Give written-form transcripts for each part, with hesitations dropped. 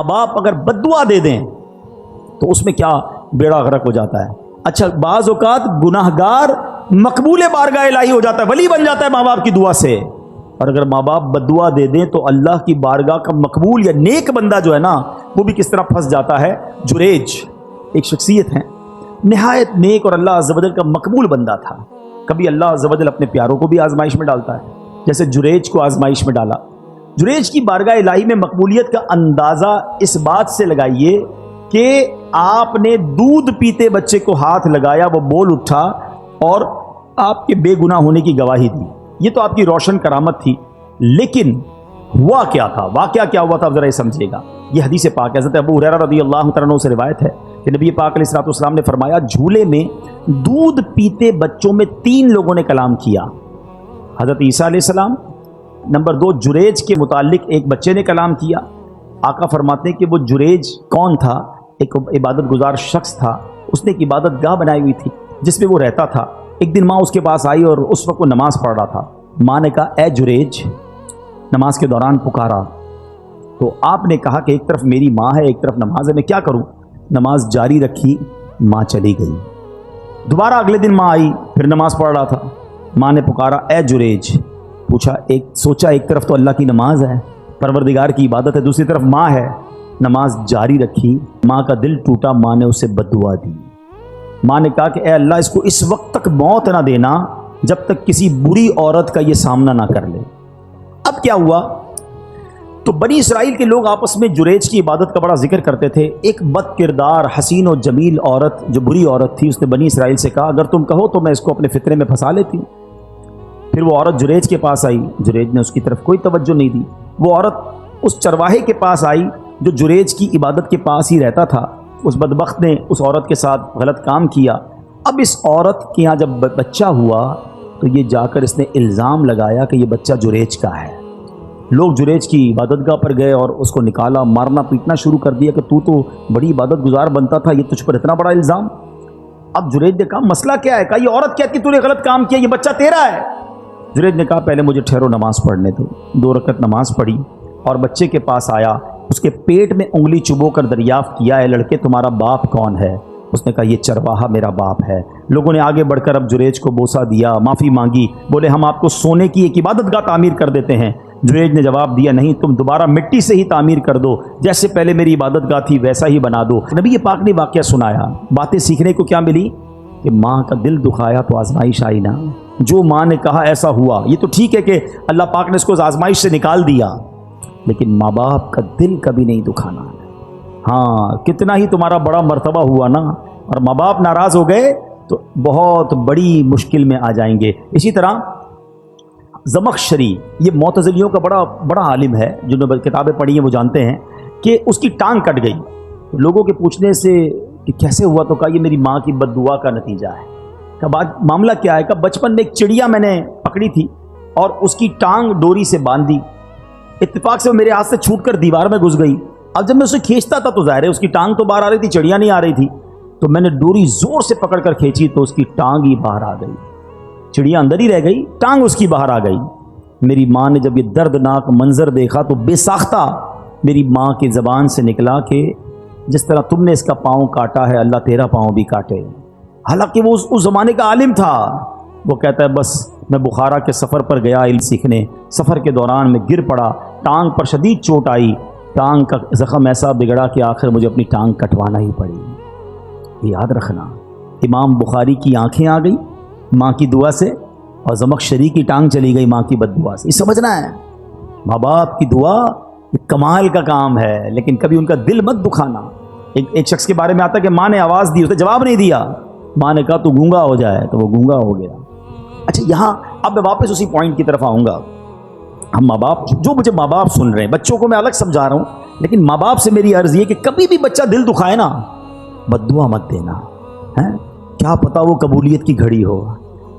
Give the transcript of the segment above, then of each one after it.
باپ اگر بد دعا دے دیں تو اس میں کیا بیڑا غرق ہو جاتا ہے. اچھا بعض اوقات گناہگار مقبول بارگاہ الہی ہو جاتا ہے, ولی بن جاتا ہے ماں باپ کی دعا سے. اور اگر ماں باپ بد دعا دے دیں تو اللہ کی بارگاہ کا مقبول یا نیک بندہ جو ہے نا وہ بھی کس طرح پھنس جاتا ہے. جریج ایک شخصیت ہے, نہایت نیک اور اللہ عز و جل کا مقبول بندہ تھا. کبھی اللہ عز و جل اپنے پیاروں کو بھی آزمائش میں ڈالتا ہے, جیسے جریج کو آزمائش میں ڈالا. جریج کی بارگاہ الہی میں مقبولیت کا اندازہ اس بات سے لگائیے کہ آپ نے دودھ پیتے بچے کو ہاتھ لگایا, وہ بول اٹھا اور آپ کے بے گناہ ہونے کی گواہی دی. یہ تو آپ کی روشن کرامت تھی, لیکن ہوا کیا تھا, واقعہ کیا ہوا تھا, آپ ذرا یہ سمجھیے گا. یہ حدیث پاک ہے, حضرت ابو ہریرہ رضی اللہ تعالیٰ عنہ سے روایت ہے کہ نبی پاک علیہ الصلوۃ والسلام نے فرمایا, جھولے میں دودھ پیتے بچوں میں 3 لوگوں نے کلام کیا. حضرت عیسیٰ علیہ السلام, نمبر 2 جریج کے متعلق ایک بچے نے کلام کیا. آقا فرماتے ہیں کہ وہ جریج کون تھا؟ ایک عبادت گزار شخص تھا, اس نے ایک عبادت گاہ بنائی ہوئی تھی جس میں وہ رہتا تھا. ایک دن ماں اس کے پاس آئی اور اس وقت وہ نماز پڑھ رہا تھا. ماں نے کہا, اے جریج, نماز کے دوران پکارا. تو آپ نے کہا کہ ایک طرف میری ماں ہے, ایک طرف نماز ہے, میں کیا کروں؟ نماز جاری رکھی, ماں چلی گئی. دوبارہ اگلے دن ماں آئی, پھر نماز پڑھ رہا تھا. ماں نے پکارا, اے جریج. پوچھا, سوچا ایک طرف تو اللہ کی نماز ہے, پروردگار کی عبادت ہے, دوسری طرف ماں ہے. نماز جاری رکھی, ماں کا دل ٹوٹا, ماں نے اسے بد دعا دی. ماں نے کہا کہ اے اللہ, اس کو اس وقت تک موت نہ دینا جب تک کسی بری عورت کا یہ سامنا نہ کر لے. اب کیا ہوا؟ تو بنی اسرائیل کے لوگ آپس میں جریج کی عبادت کا بڑا ذکر کرتے تھے. ایک بد کردار حسین و جمیل عورت, جو بری عورت تھی, اس نے بنی اسرائیل سے کہا, اگر تم کہو تو میں اس کو اپنے فتنے میں پھنسا لیتی ہوں. پھر وہ عورت جریج کے پاس آئی, جریج نے اس کی طرف کوئی توجہ نہیں دی. وہ عورت اس چرواہے کے پاس آئی جو جریج کی عبادت کے پاس ہی رہتا تھا. اس بدبخت نے اس عورت کے ساتھ غلط کام کیا. اب اس عورت کے یہاں جب بچہ ہوا تو یہ جا کر اس نے الزام لگایا کہ یہ بچہ جریج کا ہے. لوگ جریج کی عبادت گاہ پر گئے اور اس کو نکالا, مارنا پیٹنا شروع کر دیا کہ تو بڑی عبادت گزار بنتا تھا, یہ تجھ پر اتنا بڑا الزام. اب جریج نے کہا, مسئلہ کیا ہے؟ کہا, یہ عورت کہتی تو نے غلط کام کیا, یہ بچہ تیرا ہے. جریج نے کہا, پہلے مجھے ٹھہرو, نماز پڑھنے دو. 2 رکعت نماز پڑھی اور بچے کے پاس آیا, اس کے پیٹ میں انگلی چبو کر دریافت کیا, اے لڑکے تمہارا باپ کون ہے؟ اس نے کہا, یہ چرواہا میرا باپ ہے. لوگوں نے آگے بڑھ کر اب جریج کو بوسہ دیا, معافی مانگی, بولے ہم آپ کو سونے کی ایک عبادت گاہ تعمیر کر دیتے ہیں. جریج نے جواب دیا, نہیں, تم دوبارہ مٹی سے ہی تعمیر کر دو, جیسے پہلے میری عبادت گاہ تھی ویسا ہی بنا دو. نبی پاک نے واقعہ سنایا. باتیں سیکھنے کو کیا ملی کہ ماں کا دل دکھایا تو آزمائش آئی نا. جو ماں نے کہا ایسا ہوا. یہ تو ٹھیک ہے کہ اللہ پاک نے اس کو آزمائش سے نکال دیا, لیکن ماں باپ کا دل کبھی نہیں دکھانا. ہاں, کتنا ہی تمہارا بڑا مرتبہ ہوا نا, اور ماں باپ ناراض ہو گئے تو بہت بڑی مشکل میں آ جائیں گے. اسی طرح زمخشری, یہ معتزلیوں کا بڑا عالم ہے, جنہوں نے کتابیں پڑھی ہیں وہ جانتے ہیں کہ اس کی ٹانگ کٹ گئی. لوگوں کے پوچھنے سے کہ کیسے ہوا تو کہا, یہ میری ماں کی بد دعا کا نتیجہ ہے. کہا, معاملہ کیا ہے؟ کہا, بچپن میں ایک چڑیا میں نے پکڑی تھی اور اس کی ٹانگ ڈوری سے باندھ دی. اتفاق سے وہ میرے ہاتھ سے چھوٹ کر دیوار میں گھس گئی. اب جب میں اسے کھینچتا تھا تو ظاہر ہے اس کی ٹانگ تو باہر آ رہی تھی, چڑیا نہیں آ رہی تھی. تو میں نے ڈوری زور سے پکڑ کر کھینچی تو اس کی ٹانگ ہی باہر آ گئی. چڑیا اندر ہی رہ گئی, ٹانگ اس کی باہر آ گئی. میری ماں نے جب یہ دردناک منظر دیکھا تو بے ساختہ میری ماں کی زبان سے نکلا کہ جس طرح تم نے اس کا پاؤں کاٹا ہے, اللہ تیرا پاؤں بھی کاٹے. حالانکہ وہ اس زمانے کا عالم تھا. وہ کہتا ہے, بس میں بخارا کے سفر پر گیا علم سیکھنے. سفر کے دوران میں گر پڑا, ٹانگ پر شدید چوٹ آئی. ٹانگ کا زخم ایسا بگڑا کہ آخر مجھے اپنی ٹانگ کٹوانا ہی پڑی. یاد رکھنا, امام بخاری کی آنکھیں آ گئی ماں کی دعا سے, اور زمخشری کی ٹانگ چلی گئی ماں کی بد دعا سے. یہ سمجھنا ہے, ماں باپ کی دعا یہ کمال کا کام ہے, لیکن کبھی ان کا دل مت دکھانا. ایک شخص کے بارے میں آتا ہے کہ ماں نے آواز دی, اس نے جواب نہیں دیا. ماں نے کہا تو گونگا ہو جائے, تو وہ گونگا ہو گیا. اچھا, یہاں اب میں واپس اسی پوائنٹ کی طرف آؤں گا. ہم ماں باپ, جو مجھے ماں باپ سن رہے ہیں, بچوں کو میں الگ سمجھا رہا ہوں, لیکن ماں باپ سے میری عرض یہ کہ کبھی بھی بچہ دل دکھائے نا, بد دعا مت دینا. کیا پتا وہ قبولیت کی گھڑی ہو,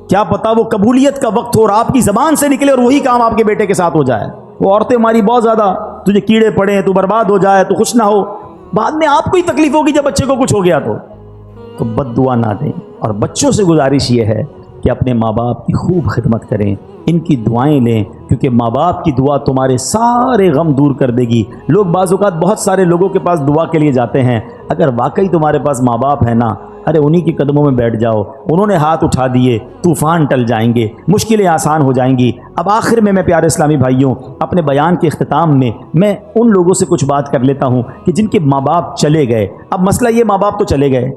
کیا پتا وہ قبولیت کا وقت ہو اور آپ کی زبان سے نکلے اور وہی کام آپ کے بیٹے کے ساتھ ہو جائے. وہ عورتیں ہماری بہت زیادہ, تجھے کیڑے پڑے, تو برباد ہو جائے, تو خوش نہ ہو, بعد میں آپ کو ہی تکلیف ہوگی جب بچے کو کچھ ہو گیا. تو بد دعا نہ دیں. اور بچوں سے گزارش یہ ہے کہ اپنے ماں باپ کی خوب خدمت کریں, ان کی دعائیں لیں, کیونکہ ماں باپ کی دعا تمہارے سارے غم دور کر دے گی۔ لوگ بعض اوقات بہت سارے لوگوں کے پاس دعا کے لیے جاتے ہیں، اگر واقعی تمہارے پاس ماں باپ ہے نا، ارے انہی کے قدموں میں بیٹھ جاؤ، انہوں نے ہاتھ اٹھا دیے، طوفان ٹل جائیں گے، مشکلیں آسان ہو جائیں گی۔ اب آخر میں پیارے اسلامی بھائیوں، اپنے بیان کے اختتام میں ان لوگوں سے کچھ بات کر لیتا ہوں کہ جن کے ماں باپ چلے گئے۔ اب مسئلہ یہ، ماں باپ تو چلے گئے،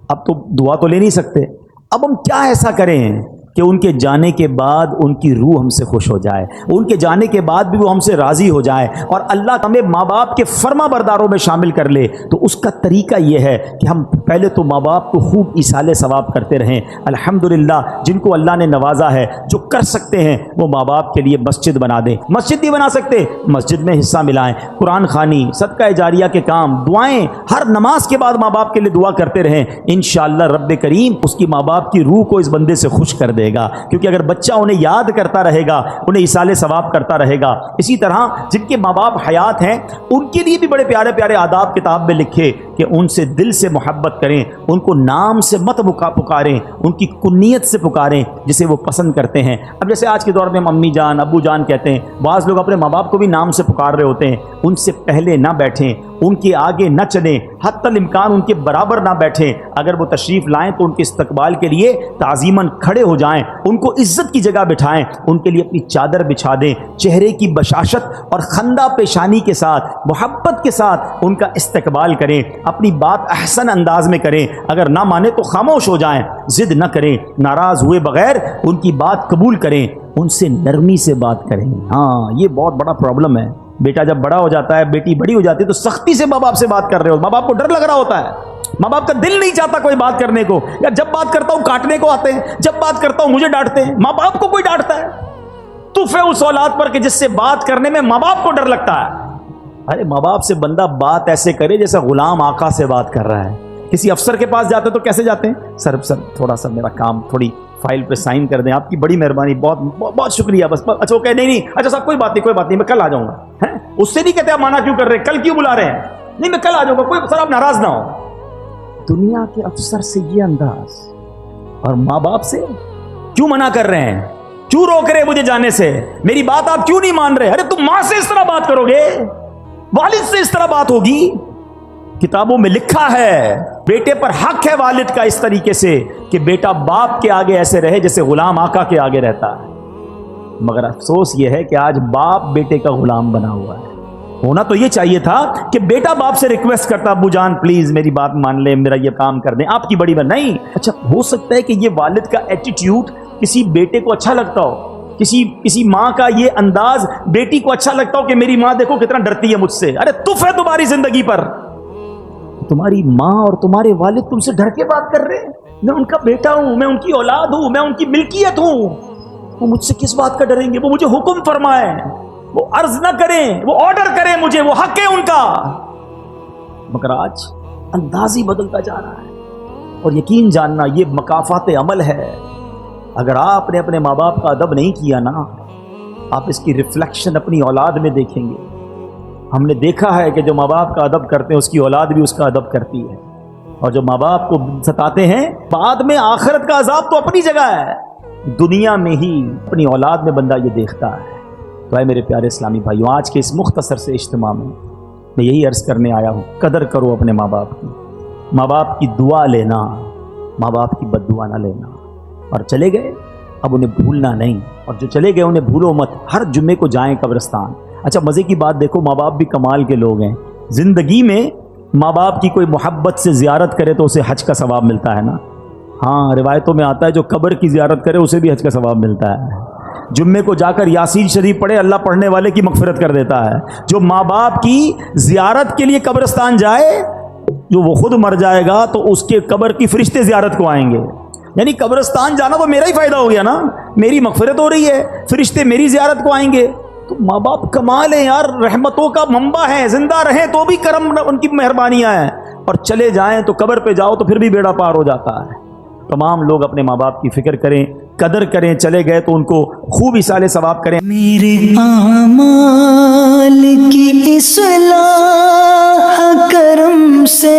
اب تو دعا تو لے نہیں سکتے، اب ہم کیا ایسا کریں کہ ان کے جانے کے بعد ان کی روح ہم سے خوش ہو جائے، ان کے جانے کے بعد بھی وہ ہم سے راضی ہو جائے اور اللہ ہمیں ماں باپ کے فرما برداروں میں شامل کر لے؟ تو اس کا طریقہ یہ ہے کہ ہم پہلے تو ماں باپ کو خوب ایصال ثواب کرتے رہیں۔ الحمدللہ جن کو اللہ نے نوازا ہے، جو کر سکتے ہیں وہ ماں باپ کے لیے مسجد بنا دیں۔ مسجد نہیں بنا سکتے، مسجد میں حصہ ملائیں، قرآن خوانی، صدقہ جاریہ کے کام، دعائیں، ہر نماز کے بعد ماں باپ کے لیے دعا کرتے رہیں۔ انشاءاللہ رب کریم اس کی ماں باپ کی روح کو اس بندے سے خوش کر دے گا، کیونکہ اگر بچہ انہیں یاد کرتا رہے گا، انہیں ایصال ثواب کرتا رہے گا۔ اسی طرح جن کے ماں باپ حیات ہیں ان کے لیے بھی بڑے پیارے پیارے آداب کتاب میں لکھے کہ ان سے دل سے محبت کریں، ان کو نام سے مت پکاریں، ان کی کنیت سے پکاریں جسے وہ پسند کرتے ہیں۔ اب جیسے آج کے دور میں ہم امی جان ابو جان کہتے ہیں، بعض لوگ اپنے ماں باپ کو بھی نام سے پکار رہے ہوتے ہیں۔ ان سے پہلے نہ بیٹھیں، ان کے آگے نہ چلیں، حتی الامکان ان کے برابر نہ بیٹھیں۔ اگر وہ تشریف لائیں تو ان کے استقبال کے لیے تعظیماً کھڑے ہو جائیں، ان کو عزت کی جگہ بٹھائیں، ان کے لیے اپنی چادر بچھا دیں، چہرے کی بشاشت اور خندہ پیشانی کے ساتھ محبت کے ساتھ ان کا استقبال کریں، اپنی بات احسن انداز میں کریں، اگر نہ مانے تو خاموش ہو جائیں، ضد نہ کریں، ناراض ہوئے بغیر ان کی بات قبول کریں، ان سے نرمی سے بات کریں۔ ہاں یہ بہت بڑا پرابلم ہے، بیٹا جب بڑا ہو جاتا ہے، بیٹی بڑی ہو جاتی ہے تو سختی سے ماں باپ سے بات کر رہے ہو، ماں باپ کو ڈر لگ رہا ہوتا ہے، ماں باپ کا دل نہیں چاہتا کوئی بات کرنے کو، یا جب بات کرتا ہوں کاٹنے کو آتے ہیں، جب بات کرتا ہوں مجھے ڈانٹتے ہیں۔ ماں باپ کو کوئی ڈانٹتا ہے؟ تف ہے اس اولاد پر کہ جس سے بات کرنے میں ماں باپ کو ڈر لگتا ہے۔ ارے ماں باپ سے بندہ بات ایسے کرے جیسے غلام آقا سے بات کر رہا ہے۔ کسی افسر کے پاس جاتے تو کیسے جاتے ہیں؟ سر تھوڑا سا میرا کام، تھوڑی فائل پہ سائن کر دیں، آپ کی بڑی مہربانی، بہت شکریہ، بس اچھا وہ کہ نہیں اچھا صاحب کوئی بات نہیں میں کل آ جاؤں گا۔ اس سے نہیں کہتے آپ مانا کیوں کر رہے ہیں، کل کیوں بلا رہے ہیں؟ نہیں میں کل آ جاؤں گا، کوئی سر آپ ناراض نہ ہو۔ دنیا کے افسر سے یہ انداز، اور ماں باپ سے کیوں منع کر رہے ہیں، کیوں روک رہے مجھے جانے سے، میری بات آپ کیوں نہیں مان رہے؟ ارے تم ماں سے اس طرح بات کرو گے، والد سے اس طرح بات ہوگی؟ کتابوں میں لکھا ہے بیٹے پر حق ہے والد کا اس طریقے سے کہ بیٹا باپ کے آگے ایسے رہے جیسے غلام آقا کے آگے رہتا ہے۔ مگر افسوس یہ ہے کہ آج باپ بیٹے کا غلام بنا ہوا ہے۔ ہونا تو یہ چاہیے تھا کہ بیٹا باپ سے ریکویسٹ کرتا، ابو جان پلیز میری بات مان لیں، میرا یہ کام کر دیں، آپ کی بڑی بات نہیں۔ اچھا ہو سکتا ہے کہ یہ والد کا ایٹیٹیوڈ کسی بیٹے کو اچھا لگتا ہو، کسی ماں کا یہ انداز بیٹی کو اچھا لگتا ہو کہ میری ماں دیکھو کتنا ڈرتی ہے مجھ سے۔ ارے تف ہے تمہاری زندگی پر، تمہاری ماں اور تمہارے والد تم سے ڈر کے بات کر رہے ہیں۔ میں ان کا بیٹا ہوں، میں ان کی اولاد ہوں، میں ان کی ملکیت ہوں، وہ مجھ سے کس بات کا ڈریں گے؟ وہ مجھے حکم فرمائیں، وہ عرض نہ کریں، وہ آرڈر کریں مجھے، وہ حق ہے ان کا۔ مگر آج انداز ہی بدلتا جا رہا ہے، اور یقین جاننا یہ مکافات عمل ہے۔ اگر آپ نے اپنے ماں باپ کا ادب نہیں کیا نا، آپ اس کی ریفلیکشن اپنی اولاد میں دیکھیں گے۔ ہم نے دیکھا ہے کہ جو ماں باپ کا ادب کرتے ہیں اس کی اولاد بھی اس کا ادب کرتی ہے، اور جو ماں باپ کو ستاتے ہیں بعد میں آخرت کا عذاب تو اپنی جگہ ہے، دنیا میں ہی اپنی اولاد میں بندہ یہ دیکھتا ہے۔ تو اے میرے پیارے اسلامی بھائیوں، آج کے اس مختصر سے اجتماع میں یہی عرض کرنے آیا ہوں، قدر کرو اپنے ماں باپ کی، ماں باپ کی دعا لینا، ماں باپ کی بد دعا نہ لینا۔ اور چلے گئے اب انہیں بھولنا نہیں، اور جو چلے گئے انہیں بھولو مت، ہر جمعے کو جائیں قبرستان۔ اچھا مزے کی بات دیکھو، ماں باپ بھی کمال کے لوگ ہیں، زندگی میں ماں باپ کی کوئی محبت سے زیارت کرے تو اسے حج کا ثواب ملتا ہے نا۔ ہاں روایتوں میں آتا ہے جو قبر کی زیارت کرے اسے بھی حج کا ثواب ملتا ہے۔ جمعے کو جا کر یاسین شریف پڑھے، اللہ پڑھنے والے کی مغفرت کر دیتا ہے۔ جو ماں باپ کی زیارت کے لیے قبرستان جائے، جو وہ خود مر جائے گا تو اس کے قبر کی فرشتے زیارت کو آئیں گے، یعنی قبرستان جانا تو میرا ہی فائدہ ہو گیا نا، میری مغفرت ہو رہی ہے، فرشتے میری زیارت کو آئیں گے۔ تو ماں باپ کمال ہیں یار، رحمتوں کا منبع ہیں، زندہ رہیں تو بھی کرم ان کی مہربانیاں ہیں، اور چلے جائیں تو قبر پہ جاؤ تو پھر بھی بیڑا پار ہو جاتا ہے۔ تمام لوگ اپنے ماں باپ کی فکر کریں، قدر کریں، چلے گئے تو ان کو خوب ایصال ثواب کریں۔ میرے اعمال کی اصلاح کرم سے